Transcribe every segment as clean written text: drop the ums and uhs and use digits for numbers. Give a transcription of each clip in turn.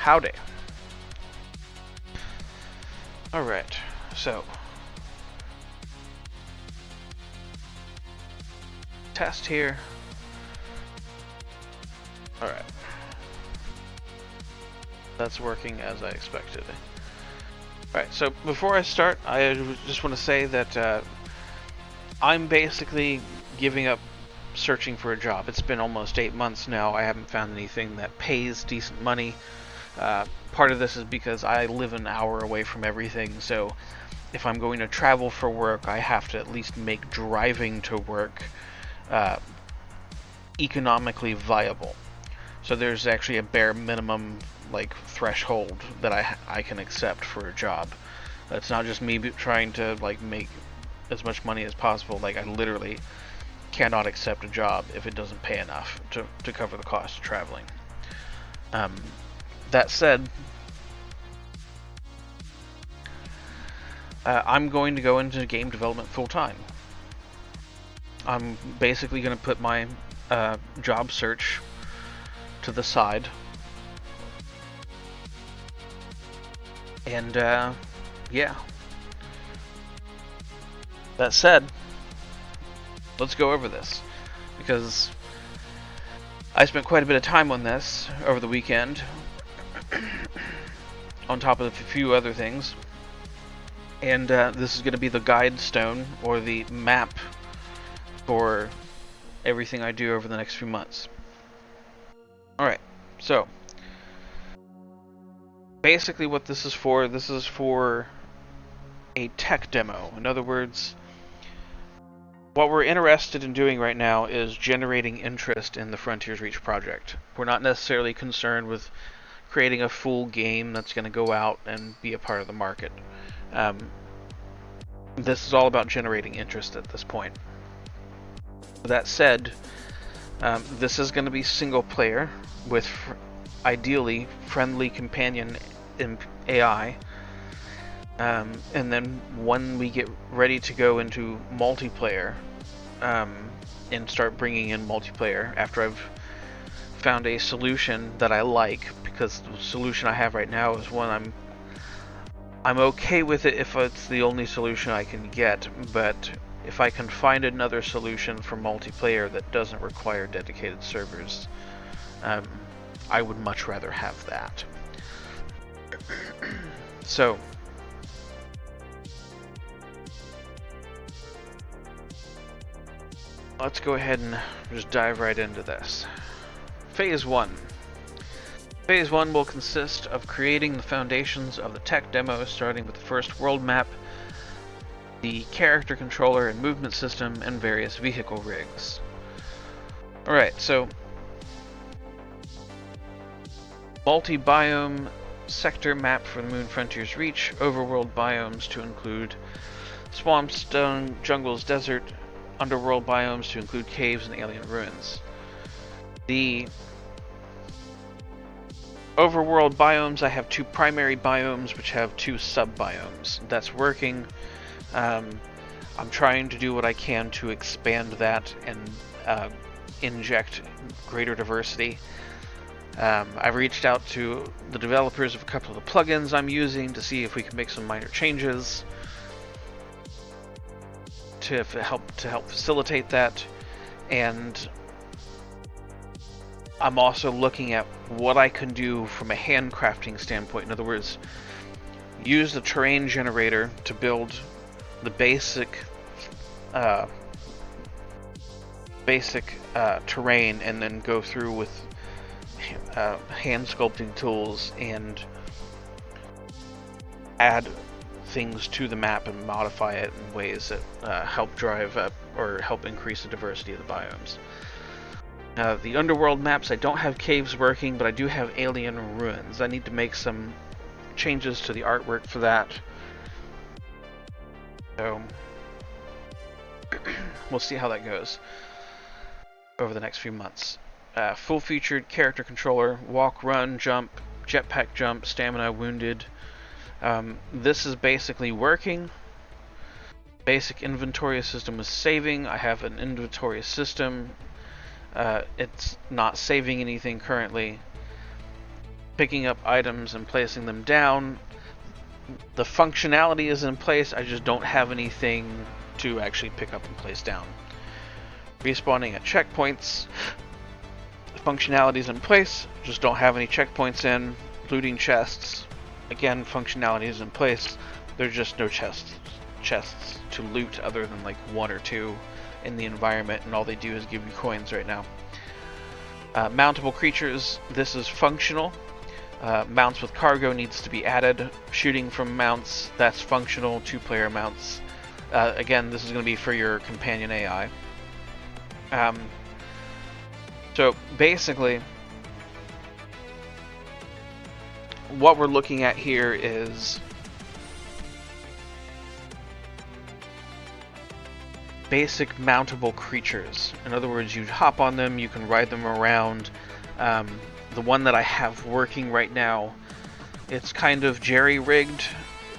Howdy. Alright, so test here. Alright. That's working as I expected. Alright, so before I start, I just want to say that I'm basically giving up searching for a job. It's been almost 8 months now. I haven't found anything that pays decent money. Part of this is because I live an hour away from everything, so if I'm going to travel for work, I have to at least make driving to work economically viable. So there's actually a bare minimum like threshold that I can accept for a job. It's not just me trying to like make as much money as possible. Like I literally cannot accept a job if it doesn't pay enough to cover the cost of traveling. That said, I'm going to go into game development full time. I'm basically going to put my job search to the side. And yeah. That said, let's go over this, because I spent quite a bit of time on this over the weekend, on top of a few other things, and this is going to be the guide stone, or the map, for everything I do over the next few months. Alright, so basically what this is for a tech demo. In other words, what we're interested in doing right now is generating interest in the Frontiers Reach project. We're not necessarily concerned with creating a full game that's going to go out and be a part of the market. This is all about generating interest at this point. That said, this is going to be single player with ideally friendly companion AI. And then when we get ready to go into multiplayer, and start bringing in multiplayer after I've found a solution that I like, because the solution I have right now is one I'm okay with it if it's the only solution I can get, but if I can find another solution for multiplayer that doesn't require dedicated servers, I would much rather have that. So let's go ahead and just dive right into this. Phase 1. Phase 1 will consist of creating the foundations of the tech demo, starting with the first world map, the character controller and movement system, and various vehicle rigs. Alright, so multi-biome sector map for the Moon Frontiers Reach, overworld biomes to include swamps, jungles, desert, underworld biomes to include caves and alien ruins. The overworld biomes, I have 2 primary biomes which have 2 sub-biomes. That's working. I'm trying to do what I can to expand that and inject greater diversity. I've reached out to the developers of a couple of the plugins I'm using to see if we can make some minor changes to help facilitate that, and I'm also looking at what I can do from a handcrafting standpoint. In other words, use the terrain generator to build the basic terrain, and then go through with hand sculpting tools and add things to the map and modify it in ways that help drive up or help increase the diversity of the biomes. The underworld maps, I don't have caves working, but I do have alien ruins. I need to make some changes to the artwork for that. So we'll see how that goes over the next few months. Full-featured character controller, walk, run, jump, jetpack jump, stamina, wounded. This is basically working. Basic inventory system is saving. I have an inventory system. It's not saving anything currently. picking up items and placing them down. The functionality is in place, I just don't have anything to actually pick up and place down. Respawning at checkpoints. The functionality is in place, just don't have any checkpoints in. Looting chests. Again, functionality is in place. There's just no chests to loot other than like 1 or 2 in the environment, and all they do is give you coins right now. Mountable creatures, this is functional. Mounts with cargo needs to be added. Shooting from mounts, that's functional. 2-player mounts. Again, this is going to be for your companion AI. So basically, what we're looking at here is basic mountable creatures. In other words, you hop on them, you can ride them around. The one that I have working right now, it's kind of jerry-rigged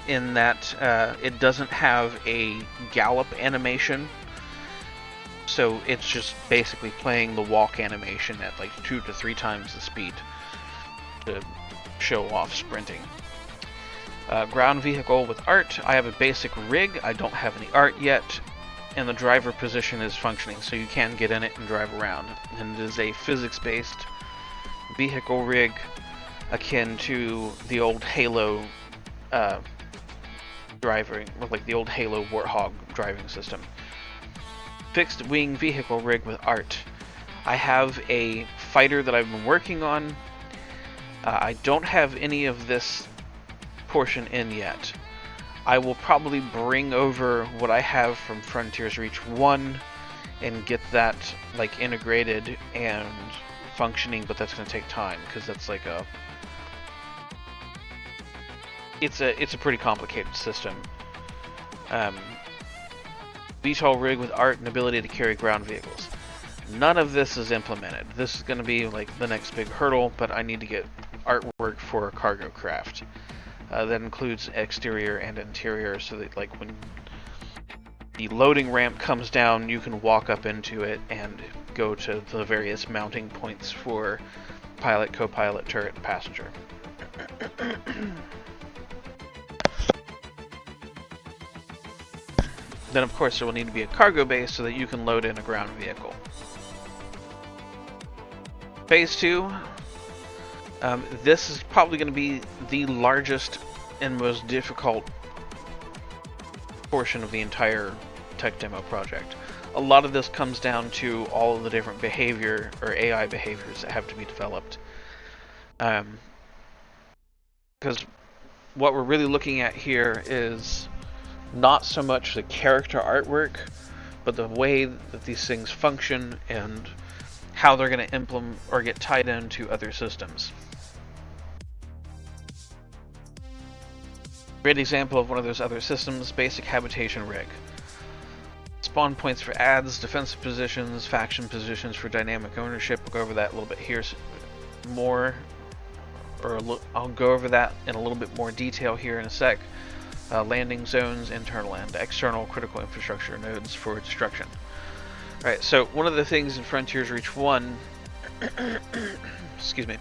in that it doesn't have a gallop animation. So it's just basically playing the walk animation at like 2 to 3 times the speed to show off sprinting. Ground vehicle with art. I have a basic rig. I don't have any art yet. And the driver position is functioning, so you can get in it and drive around. And it is a physics-based vehicle rig akin to the old Halo driving, like the old Halo Warthog driving system. Fixed wing vehicle rig with art. I have a fighter that I've been working on. I don't have any of this portion in yet. I will probably bring over what I have from Frontiers Reach 1 and get that like integrated and functioning, but that's going to take time because that's like a it's a pretty complicated system. VTOL rig with art and ability to carry ground vehicles. None of this is implemented. This is going to be like the next big hurdle, but I need to get artwork for cargo craft. That includes exterior and interior, so that like when the loading ramp comes down, you can walk up into it and go to the various mounting points for pilot, co-pilot, turret, and passenger. Then of course there will need to be a cargo base so that you can load in a ground vehicle. Phase 2. This is probably going to be the largest and most difficult portion of the entire tech demo project. A lot of this comes down to all of the different behavior or AI behaviors that have to be developed. Because what we're really looking at here is not so much the character artwork, but the way that these things function and how they're going to implement or get tied into other systems. Great example of one of those other systems, basic habitation rig. Spawn points for ads, defensive positions, faction positions for dynamic ownership. We'll go over that a little bit here more, or I'll go over that in a little bit more detail here in a sec. Landing zones, internal and external critical infrastructure nodes for destruction. Alright, so one of the things in Frontiers Reach 1, excuse me,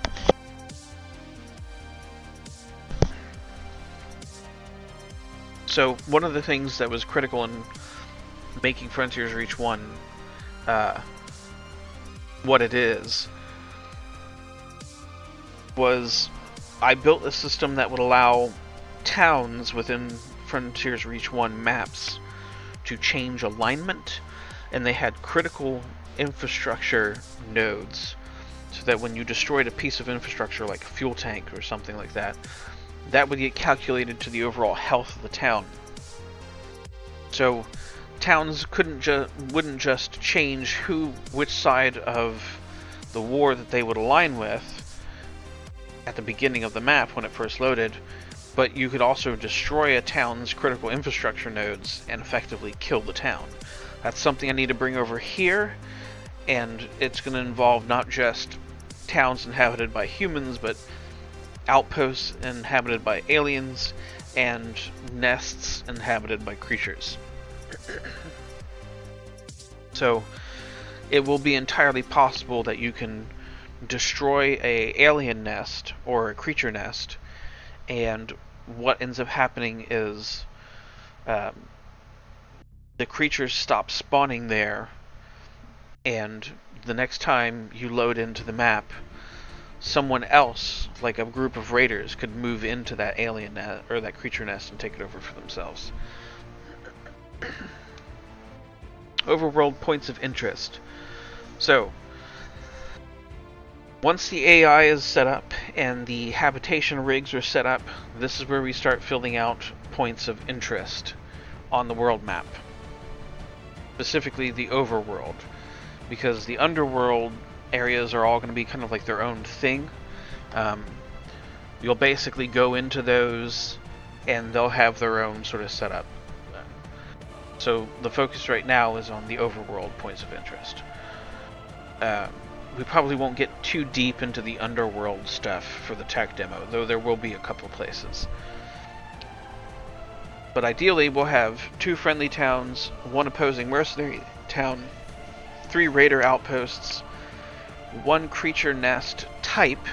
so one of the things that was critical in making Frontiers Reach 1 what it is was I built a system that would allow towns within Frontiers Reach 1 maps to change alignment, and they had critical infrastructure nodes so that when you destroyed a piece of infrastructure like a fuel tank or something like that, that would get calculated to the overall health of the town. So towns wouldn't just change which side of the war that they would align with at the beginning of the map when it first loaded, but you could also destroy a town's critical infrastructure nodes and effectively kill the town. That's something I need to bring over here, and it's going to involve not just towns inhabited by humans, but outposts inhabited by aliens and nests inhabited by creatures. So it will be entirely possible that you can destroy a alien nest or a creature nest, and what ends up happening is the creatures stop spawning there, and the next time you load into the map, someone else, like a group of raiders, could move into that alien nest or that creature nest and take it over for themselves. Overworld points of interest. So, once the AI is set up and the habitation rigs are set up, this is where we start filling out points of interest on the world map. Specifically the overworld, because the underworld areas are all going to be kind of like their own thing. You'll basically go into those and they'll have their own sort of setup. So the focus right now is on the overworld points of interest. We probably won't get too deep into the underworld stuff for the tech demo, though there will be a couple places. But ideally we'll have 2 friendly towns, 1 opposing mercenary town, 3 raider outposts, 1 creature nest type,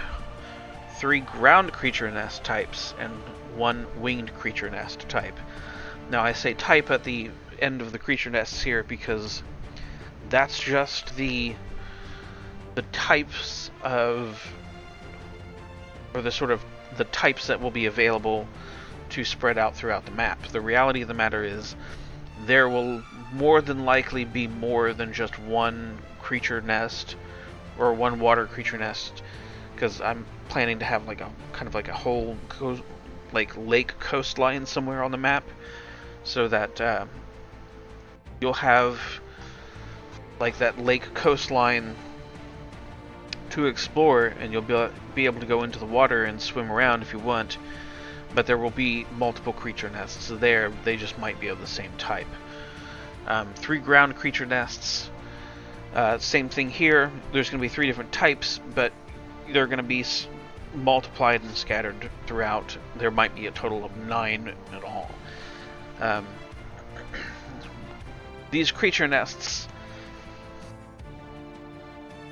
3 ground creature nest types, and 1 winged creature nest type. Now I say type at the end of the creature nests here because that's just the types of, or the sort of the types that will be available to spread out throughout the map. The reality of the matter is there will more than likely be more than just 1 creature nest or 1 water creature nest, because I'm planning to have like a kind of like a whole like lake coastline somewhere on the map, so that you'll have like that lake coastline to explore, and you'll be able to go into the water and swim around if you want, but there will be multiple creature nests there. They just might be of the same type. 3 ground creature nests. Same thing here. There's going to be 3 different types, but they're going to be multiplied and scattered throughout. There might be a total of 9 in all. These creature nests,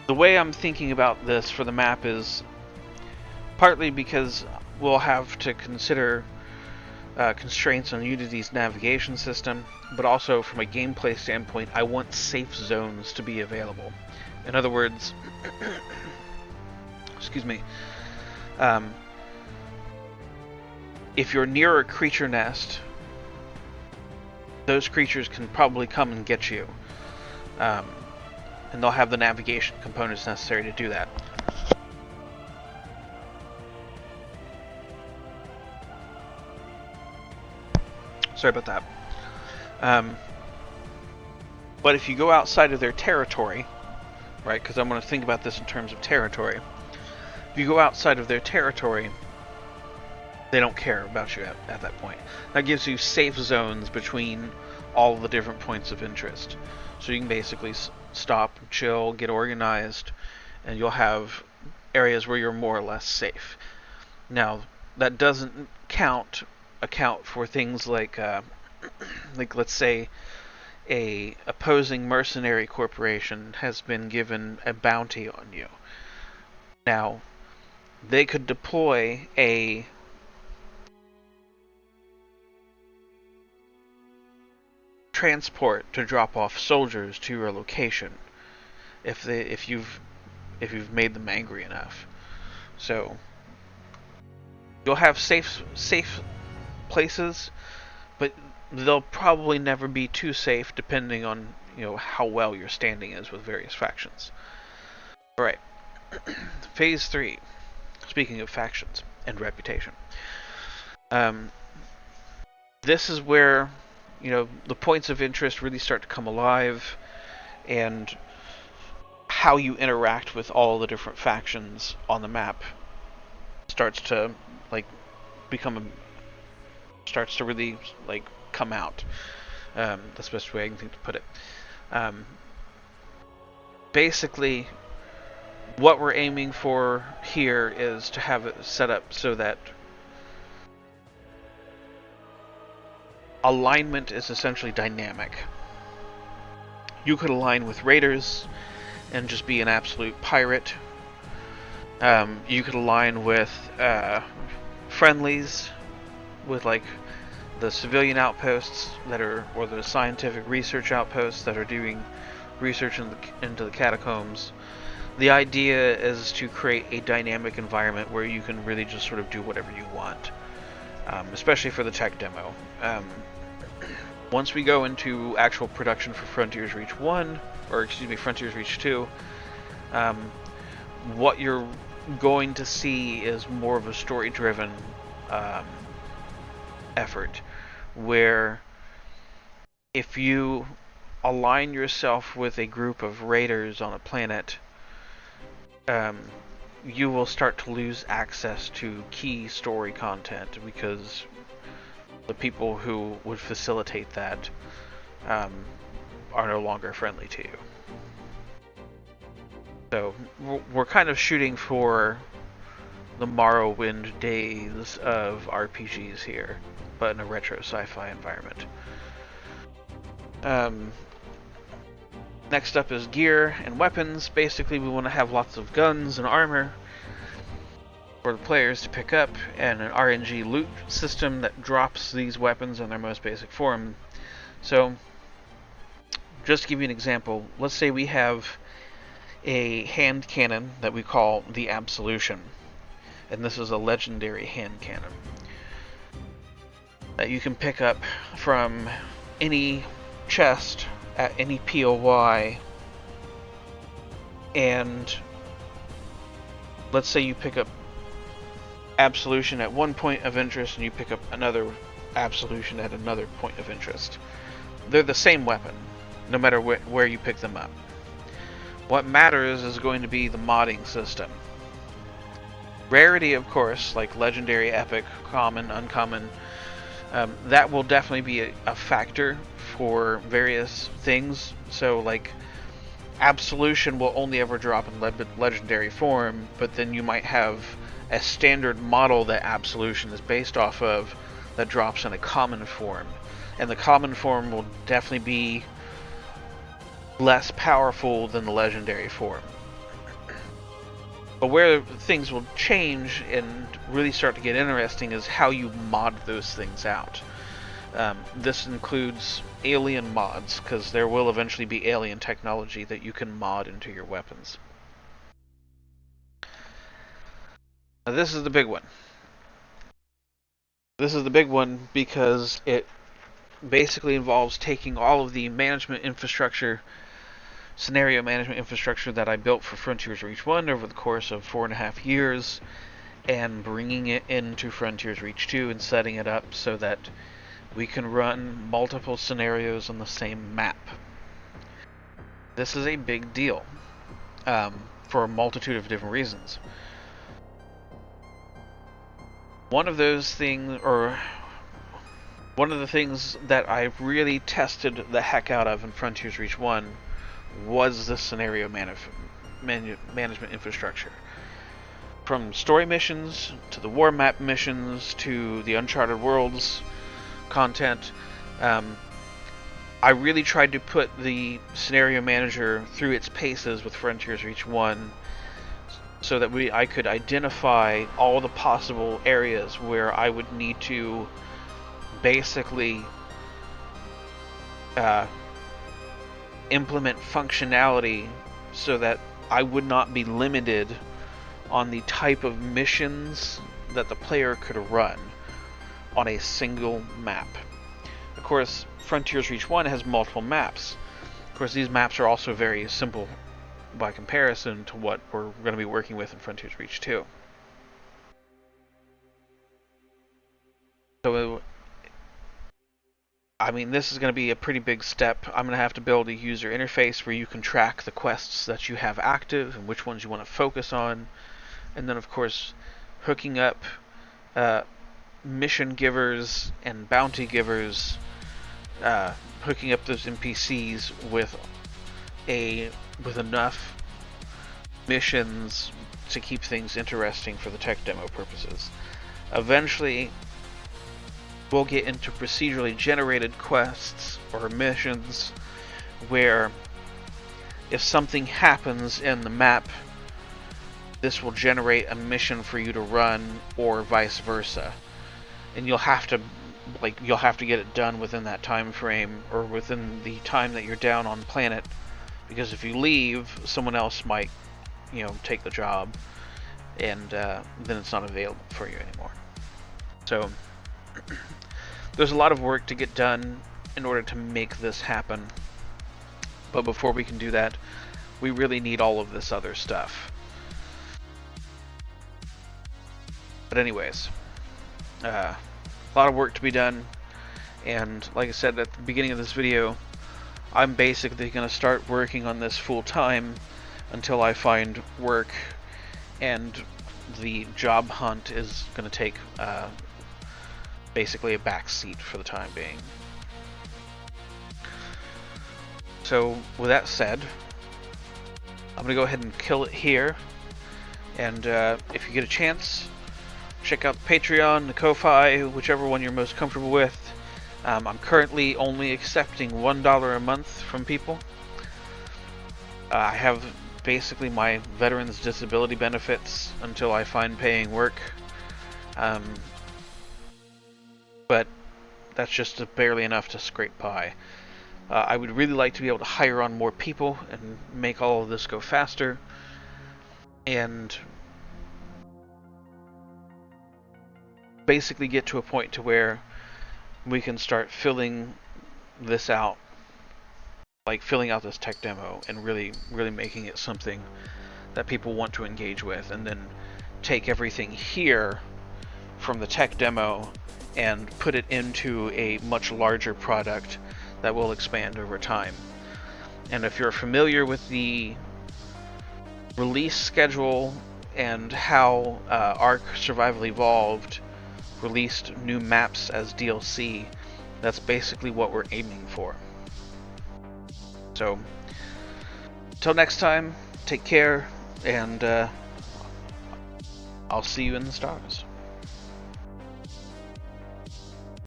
the way I'm thinking about this for the map is partly because we'll have to consider constraints on Unity's navigation system, but also from a gameplay standpoint, I want safe zones to be available. In other words, excuse me, if you're near a creature nest, those creatures can probably come and get you. And they'll have the navigation components necessary to do that. Sorry about that. But if you go outside of their territory, right, because I'm going to think about this in terms of territory. If you go outside of their territory, they don't care about you at that point. That gives you safe zones between all the different points of interest. So you can basically stop, chill, get organized, and you'll have areas where you're more or less safe. Now, that doesn't account for things like let's say a opposing mercenary corporation has been given a bounty on you. Now, they could deploy a transport to drop off soldiers to your location if you've made them angry enough. So you'll have safe places, but they'll probably never be too safe depending on how well your standing is with various factions. Alright. Phase 3. Speaking of factions and reputation. This is where the points of interest really start to come alive, and how you interact with all the different factions on the map starts to really come out. That's the best way I can think to put it. Basically, what we're aiming for here is to have it set up so that alignment is essentially dynamic. You could align with raiders and just be an absolute pirate, You could align with friendlies, with like the civilian outposts that are, or the scientific research outposts that are doing research into the catacombs. The idea is to create a dynamic environment where you can really just sort of do whatever you want, especially for the tech demo. Once we go into actual production for Frontiers Reach 1, or excuse me, Frontiers Reach 2, what you're going to see is more of a story-driven effort, where if you align yourself with a group of raiders on a planet, you will start to lose access to key story content because the people who would facilitate that are no longer friendly to you. So we're kind of shooting for the Morrowind days of RPGs here, but in a retro sci-fi environment. Next up is gear and weapons. Basically, we want to have lots of guns and armor for the players to pick up, and an RNG loot system that drops these weapons in their most basic form. So, just to give you an example, let's say we have a hand cannon that we call the Absolution, and this is a legendary hand cannon that you can pick up from any chest at any POI, and let's say you pick up Absolution at one point of interest and you pick up another Absolution at another point of interest. They're the same weapon, no matter where you pick them up. What matters is going to be the modding system. Rarity, of course, like legendary, epic, common, uncommon, that will definitely be a factor for various things. So, like, Absolution will only ever drop in legendary form, but then you might have a standard model that Absolution is based off of that drops in a common form. And the common form will definitely be less powerful than the legendary form. But where things will change and really start to get interesting is how you mod those things out. This includes alien mods, because there will eventually be alien technology that you can mod into your weapons. Now, this is the big one. This is the big one because it basically involves taking all of the management infrastructure, scenario management infrastructure that I built for Frontiers Reach 1 over the course of 4.5 years, and bringing it into Frontiers Reach 2 and setting it up so that we can run multiple scenarios on the same map. This is a big deal for a multitude of different reasons. One of the things that I really tested the heck out of in Frontiers Reach 1 was the scenario management infrastructure. From story missions, to the war map missions, to the Uncharted Worlds content, I really tried to put the scenario manager through its paces with Frontiers Reach 1 so that I could identify all the possible areas where I would need to basically implement functionality so that I would not be limited on the type of missions that the player could run on a single map. Of course, Frontiers Reach 1 has multiple maps. Of course, these maps are also very simple by comparison to what we're going to be working with in Frontiers Reach 2. So, I mean, this is going to be a pretty big step. I'm going to have to build a user interface where you can track the quests that you have active and which ones you want to focus on. And then, of course, hooking up mission givers and bounty givers, hooking up those NPCs with enough missions to keep things interesting for the tech demo purposes. Eventually, we'll get into procedurally generated quests or missions where if something happens in the map, this will generate a mission for you to run, or vice versa. And you'll have to get it done within that time frame, or within the time that you're down on planet, because if you leave, someone else might, take the job, and then it's not available for you anymore. So there's a lot of work to get done in order to make this happen. But before we can do that, we really need all of this other stuff. But anyways, a lot of work to be done, and like I said at the beginning of this video, I'm basically going to start working on this full time until I find work, and the job hunt is going to take basically a back seat for the time being. So with that said, I'm going to go ahead and kill it here, and if you get a chance, check out the Patreon, the Ko-Fi, whichever one you're most comfortable with. I'm currently only accepting $1 a month from people. I have basically my veterans disability benefits until I find paying work. But that's just barely enough to scrape by. I would really like to be able to hire on more people and make all of this go faster, and basically get to a point to where we can start filling this out, like filling out this tech demo and really making it something that people want to engage with, and then take everything here from the tech demo and put it into a much larger product that will expand over time. And if you're familiar with the release schedule and how Ark Survival Evolved released new maps as DLC, that's basically what we're aiming for. So, until next time, take care, and I'll see you in the stars.